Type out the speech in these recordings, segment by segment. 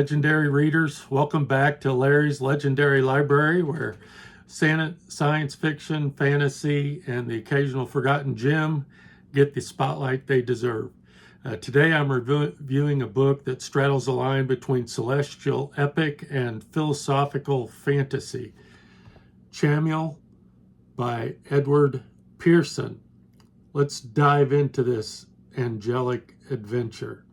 legendary readers. Welcome back to Larry's Legendary Library, where science fiction, fantasy, and the occasional forgotten gem get the spotlight they deserve. Today I'm reviewing a book that straddles the line between celestial epic and philosophical fantasy. Chamiel by Edward Pearson. Let's dive into this angelic adventure.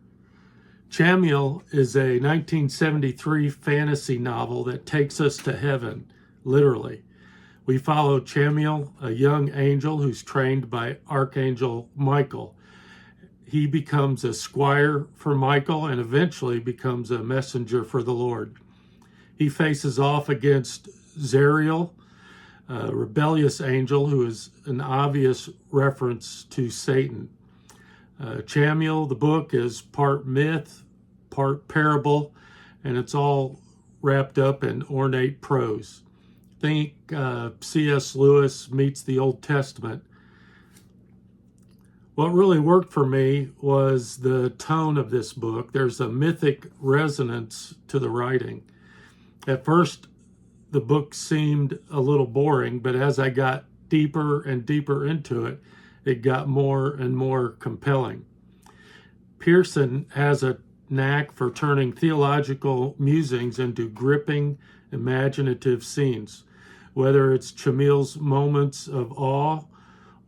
Chamiel is a 1973 fantasy novel that takes us to heaven, literally. We follow Chamiel, a young angel who's trained by Archangel Michael. He becomes a squire for Michael and eventually becomes a messenger for the Lord. He faces off against Zareal, a rebellious angel who is an obvious reference to Satan. Chamiel, the book, is part myth, part parable, and it's all wrapped up in ornate prose. Think C.S. Lewis meets the Old Testament. What really worked for me was the tone of this book. There's a mythic resonance to the writing. At first, the book seemed a little boring, but as I got deeper and deeper into it, it got more and more compelling. Pearson has a knack for turning theological musings into gripping, imaginative scenes. Whether it's Chamiel's moments of awe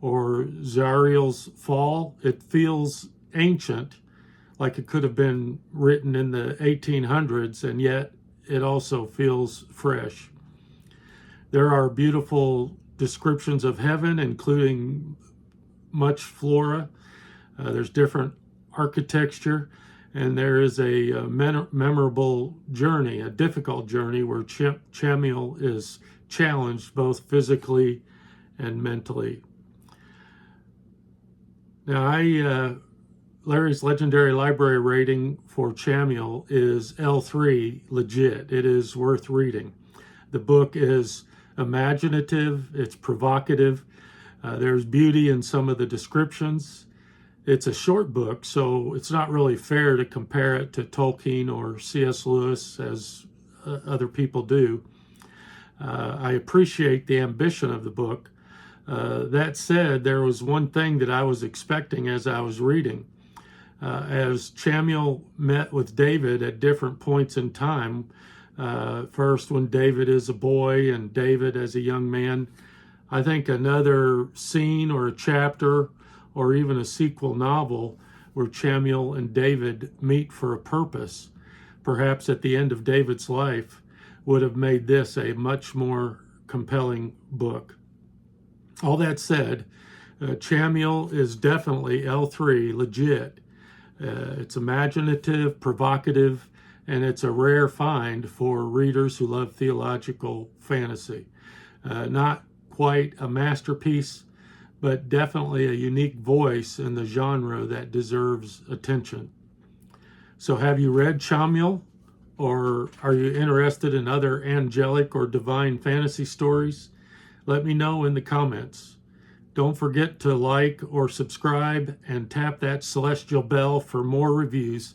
or Zareal's fall, it feels ancient, like it could have been written in the 1800s, and yet it also feels fresh. There are beautiful descriptions of heaven, including much flora. There's different architecture, and there is a memorable journey, a difficult journey, where Chamiel is challenged both physically and mentally. Now, Larry's Legendary Library rating for Chamiel is L3, legit. It is worth reading. The book is imaginative, it's provocative, there's beauty in some of the descriptions. It's a short book, so it's not really fair to compare it to Tolkien or C.S. Lewis, as other people do. I appreciate the ambition of the book. That said, there was one thing that I was expecting as I was reading. As Chamiel met with David at different points in time, first when David is a boy and David as a young man, I think another scene or a chapter or even a sequel novel where Chamiel and David meet for a purpose, perhaps at the end of David's life, would have made this a much more compelling book. All that said, Chamiel is definitely L3, legit. It's imaginative, provocative, and it's a rare find for readers who love theological fantasy. Not quite a masterpiece, but definitely a unique voice in the genre that deserves attention. So have you read Chamiel, or are you interested in other angelic or divine fantasy stories? Let me know in the comments. Don't forget to like or subscribe and tap that celestial bell for more reviews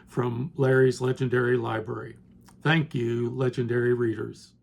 from Larry's Legendary Library. Thank you, legendary readers.